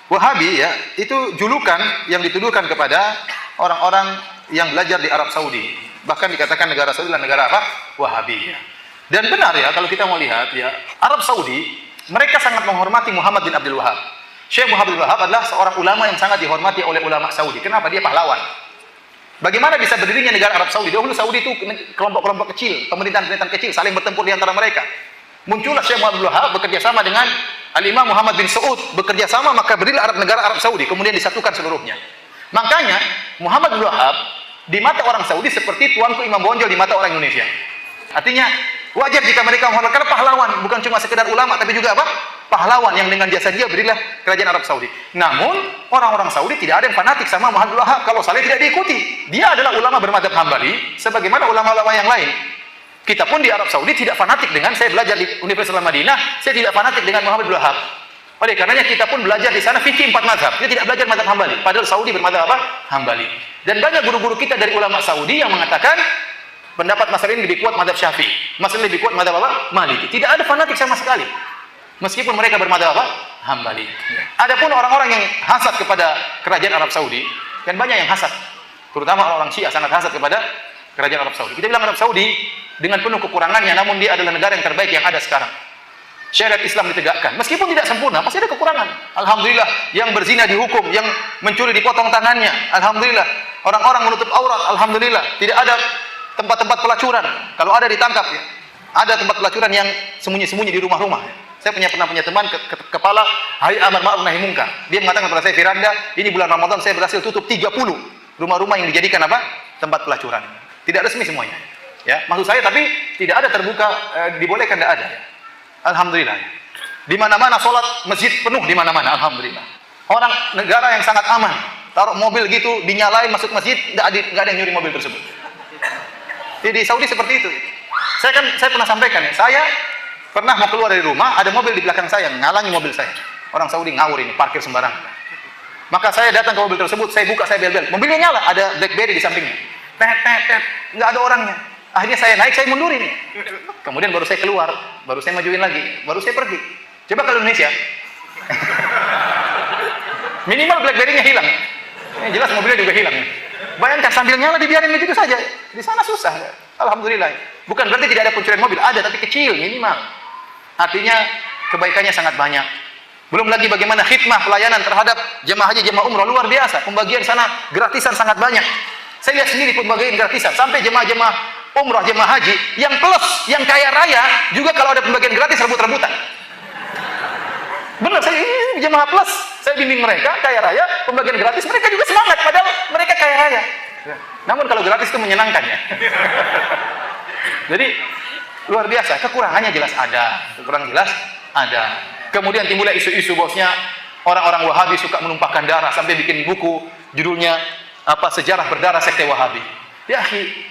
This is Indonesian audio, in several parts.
Wahabi ya, itu julukan yang dituduhkan kepada orang-orang yang belajar di Arab Saudi. Bahkan dikatakan negara Saudi adalah negara apa? Wahabi ya. Dan benar ya, kalau kita mau lihat ya, Arab Saudi mereka sangat menghormati Muhammad bin Abdul Wahab. Syekh Muhammad bin Abdul Wahab adalah seorang ulama yang sangat dihormati oleh ulama Saudi. Kenapa? Dia pahlawan. Bagaimana bisa berdirinya negara Arab Saudi? Dahulu Saudi itu kelompok-kelompok kecil, pemerintahan-pemerintahan kecil saling bertempur di antara mereka. Muncullah Syekh Muhammad bin Abdul Wahab bekerja sama dengan Al-Imam Muhammad bin Saud, bekerja sama maka berdirilah negara Arab Saudi, kemudian disatukan seluruhnya. Makanya Muhammad bin Abdul Wahab di mata orang Saudi seperti tuanku Imam Bonjol di mata orang Indonesia. Artinya wajar jika mereka menghormati, karena pahlawan, bukan cuma sekedar ulama tapi juga apa? Pahlawan yang dengan jasa dia berilah kerajaan Arab Saudi. Namun orang-orang Saudi tidak ada yang fanatik sama Muhammad bin Wahab, kalau saleh tidak diikuti. Dia adalah ulama bermadzhab Hambali sebagaimana ulama-ulama yang lain. Kita pun di Arab Saudi tidak fanatik dengan, saya belajar di Universitas Madinah, saya tidak fanatik dengan Muhammad bin Wahab. Oleh karenanya kita pun belajar di sana fikih 4 mazhab. Kita tidak belajar mazhab Hambali, padahal Saudi bermadzhab apa? Hambali. Dan banyak guru-guru kita dari ulama Saudi yang mengatakan pendapat masalah ini lebih kuat mazhab Syafi'i, masalah lebih kuat mazhab apa? Maliki. Tidak ada fanatik sama sekali. Meskipun mereka bermadzhab apa? Hambali. Adapun orang-orang yang hasad kepada kerajaan Arab Saudi, dan banyak yang hasad, terutama orang Syiah sangat hasad kepada kerajaan Arab Saudi. Kita bilang Arab Saudi dengan penuh kekurangannya, namun dia adalah negara yang terbaik yang ada sekarang. Syariat Islam ditegakkan, meskipun tidak sempurna, pasti ada kekurangan. Alhamdulillah, yang berzina dihukum, yang mencuri dipotong tangannya. Alhamdulillah, orang-orang menutup aurat. Alhamdulillah, tidak ada tempat-tempat pelacuran. Kalau ada ditangkap ya. Ada tempat pelacuran yang sembunyi-sembunyi di rumah-rumah. Saya pernah punya teman kepala Hari Amar Ma'ruf Nahi Munkar. Dia mengatakan kepada saya, Firanda, ini bulan Ramadan saya berhasil tutup 30 rumah-rumah yang dijadikan apa? Tempat pelacuran. Tidak resmi semuanya. Ya, maksud saya tapi tidak ada terbuka, dibolehkan, tidak ada. Alhamdulillah. Di mana-mana sholat masjid penuh di mana-mana. Alhamdulillah. Orang negara yang sangat aman. Taruh mobil gitu, dinyalain masuk masjid, nggak ada yang nyuri mobil tersebut. Di Saudi seperti itu. Saya pernah sampaikan ya. Saya pernah mau keluar dari rumah, ada mobil di belakang saya, ngalangi mobil saya. Orang Saudi ngawur ini, parkir sembarangan. Maka saya datang ke mobil tersebut, saya buka, saya bel-bel. Mobilnya nyala, ada BlackBerry di sampingnya. Tet, nggak ada orangnya. Akhirnya saya naik, saya mundurin. Kemudian baru saya keluar, baru saya majuin lagi, baru saya pergi. Coba kalau Indonesia, minimal BlackBerry-nya hilang. Ini jelas mobilnya juga hilang. Bayangkan sambil nyala dibiarin begitu saja. Di sana susah. Alhamdulillah. Bukan berarti tidak ada pencurian mobil, ada tapi kecil, minimal. Artinya kebaikannya sangat banyak. Belum lagi bagaimana khidmah pelayanan terhadap jemaah haji, jemaah umroh luar biasa. Pembagian sana gratisan sangat banyak. Saya lihat sendiri pembagian gratisan sampai jemaah-jemaah umrah, jemaah haji yang plus, yang kaya raya juga kalau ada pembagian gratis rebut-rebutan. Benar, saya ini jemaah plus, saya bimbing mereka kaya raya, pembagian gratis, mereka juga semangat padahal mereka kaya raya. Namun kalau gratis itu menyenangkan ya. Jadi luar biasa, kekurangannya jelas ada, kekurangan jelas ada. Kemudian timbullah isu-isu bosnya orang-orang Wahabi suka menumpahkan darah sampai bikin buku judulnya apa, sejarah berdarah sekte Wahabi. Ya,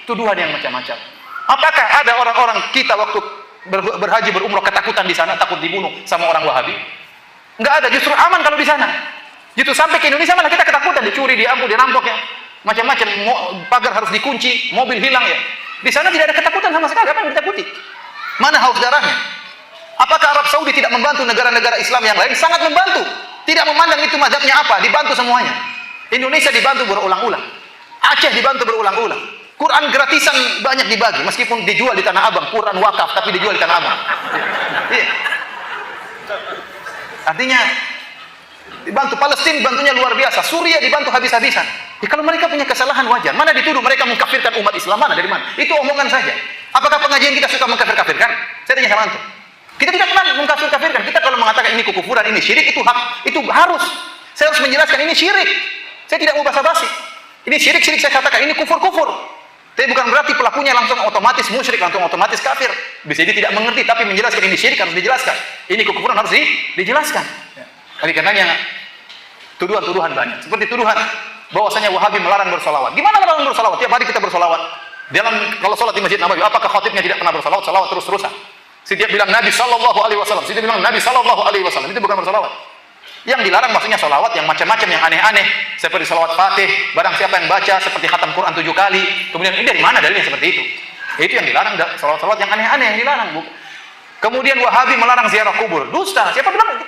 tuduhan yang macam-macam. Apakah ada orang-orang kita waktu berhaji berumrah ketakutan di sana, takut dibunuh sama orang Wahabi? Enggak ada, justru aman kalau di sana. Justru sampai ke Indonesia malah kita ketakutan, dicuri, diambil, dirampok ya. Macam-macam, pagar harus dikunci, mobil hilang ya. Di sana tidak ada ketakutan sama sekali, apa yang ditakuti? Mana haus darahnya? Apakah Arab Saudi tidak membantu negara-negara Islam yang lain? Sangat membantu. Tidak memandang itu mazhabnya apa, dibantu semuanya. Indonesia dibantu berulang-ulang. Aceh dibantu berulang-ulang. Quran gratisan banyak dibagi, meskipun dijual di Tanah Abang. Quran wakaf, tapi dijual di Tanah Abang. Iya. Artinya dibantu. Palestina bantunya luar biasa. Suriah dibantu habis-habisan. Ya, kalau mereka punya kesalahan wajar. Mana dituduh mereka mengkafirkan umat Islam, mana dari mana? Itu omongan saja. Apakah pengajian kita suka mengkafir-kafirkan? Saya tanya sama antum. Kita tidak pernah mengkafir-kafirkan. Kita kalau mengatakan ini kekufuran, ini syirik, itu hak, itu harus. Saya harus menjelaskan ini syirik. Saya tidak mau basa-basi. Ini syirik-syirik saya katakan, ini kufur-kufur. Tapi bukan berarti pelakunya langsung otomatis musyrik, langsung otomatis kafir. Bisa jadi tidak mengerti, tapi menjelaskan ini syirik harus dijelaskan. Ini kekufuran harus dijelaskan. Oleh karenanya tuduhan-tuduhan banyak. Seperti tuduhan bahwasanya Wahabi melarang bersolawat. Gimana melarang bersolawat? Tiap hari kita bersolawat. Kalau sholat di Masjid Nabawi, apakah khatibnya tidak pernah bersolawat? Solawat terus-terusan. Setiap bilang Nabi Sallallahu Alaihi Wasallam, setiap bilang Nabi Sallallahu Alaihi Wasallam, itu bukan bersolawat. Yang dilarang maksudnya solawat yang macam-macam, yang aneh-aneh, seperti solawat Fatih, barang siapa yang baca seperti khatam Quran 7 kali. Kemudian ini dari mana dalilnya seperti itu? Itu yang dilarang, solawat-solawat yang aneh-aneh yang dilarang. Kemudian Wahabi melarang ziarah kubur. Dusta. Siapa bilang?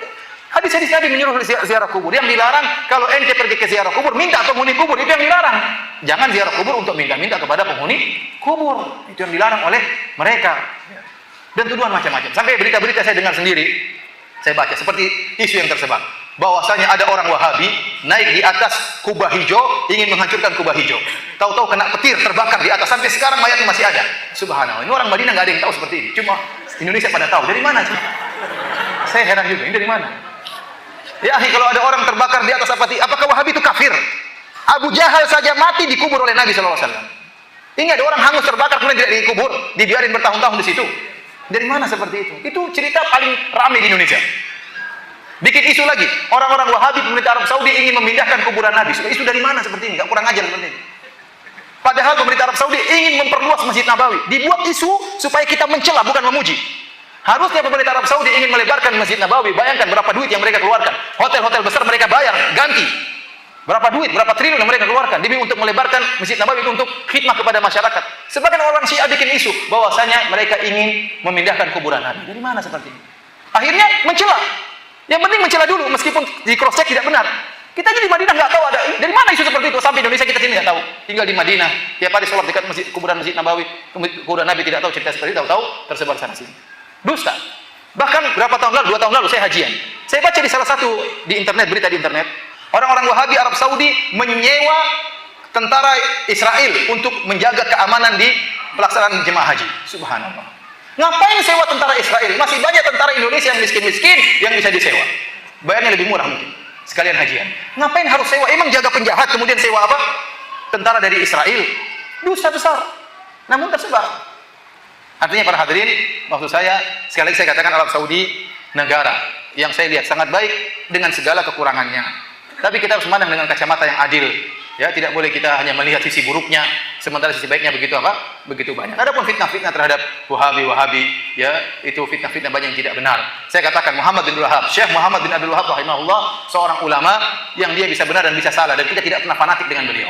Hadis-hadis Nabi menyuruh ziarah kubur. Yang dilarang kalau ente pergi ke ziarah kubur, minta penghuni kubur, itu yang dilarang. Jangan ziarah kubur untuk minta-minta kepada penghuni kubur. Itu yang dilarang oleh mereka. Dan tuduhan macam-macam. Sampai berita-berita saya dengar sendiri, saya baca seperti isu yang tersebar. Bahwasanya ada orang Wahabi naik di atas kubah hijau, ingin menghancurkan kubah hijau. Tahu-tahu kena petir, terbakar di atas. Sampai sekarang mayatnya masih ada. Subhanallah. Ini orang Madinah nggak ada yang tahu seperti ini. Cuma Indonesia pada tahu. Dari mana sih? Saya heran juga. Ini dari mana? Ya, kalau ada orang terbakar di atas apakah Wahabi itu kafir? Abu Jahal saja mati dikubur oleh Nabi SAW. Ini ada orang hangus terbakar kemudian tidak dikubur, dibiarin bertahun-tahun di situ. Dari mana seperti itu? Itu cerita paling ramai di Indonesia. Bikin isu lagi, orang-orang Wahabi pemerintah Arab Saudi ingin memindahkan kuburan Nabi. Isu dari mana seperti ini? Gak kurang ajar seperti ini. Padahal pemerintah Arab Saudi ingin memperluas Masjid Nabawi. Dibuat isu supaya kita mencela bukan memuji. Harusnya pemerintah Arab Saudi ingin melebarkan Masjid Nabawi. Bayangkan berapa duit yang mereka keluarkan. Hotel-hotel besar mereka bayar, ganti. Berapa duit, berapa triliun yang mereka keluarkan demi untuk melebarkan Masjid Nabawi itu untuk khidmah kepada masyarakat. Sebagian orang Syiah bikin isu bahwasanya mereka ingin memindahkan kuburan Nabi. Dari mana seperti ini? Akhirnya mencela. Yang penting mencela dulu meskipun di cross check tidak benar. Kita aja di Madinah nggak tahu ada dari mana isu seperti itu. Sampai Indonesia kita sini nggak tahu. Tinggal di Madinah, tiap hari sholat dekat kuburan Masjid Nabawi, kuburan Nabi tidak tahu cerita seperti itu, tahu tersebar sana sini. Dusta. Bahkan berapa tahun lalu, 2 tahun lalu saya hajian. Saya baca di salah satu di internet, berita di internet, orang-orang Wahabi Arab Saudi menyewa tentara Israel untuk menjaga keamanan di pelaksanaan jemaah haji. Subhanallah. Ngapain sewa tentara Israel? Masih banyak tentara Indonesia yang miskin-miskin yang bisa disewa. Bayarnya lebih murah mungkin. Sekalian hajian. Ngapain harus sewa? Emang jaga penjahat kemudian sewa apa? Tentara dari Israel. Dosa besar. Namun tersebar. Artinya para hadirin, maksud saya, sekali lagi saya katakan Arab Saudi negara yang saya lihat sangat baik dengan segala kekurangannya. Tapi kita harus memandang dengan kacamata yang adil. Ya, tidak boleh kita hanya melihat sisi buruknya, sementara sisi baiknya begitu apa? Begitu banyak. Adapun fitnah-fitnah terhadap Wahabi, ya, itu fitnah-fitnah banyak yang tidak benar. Saya katakan Muhammad bin Abdul Wahab, Syekh Muhammad bin Abdul Wahab rahimahullah, seorang ulama yang dia bisa benar dan bisa salah dan kita tidak pernah fanatik dengan beliau.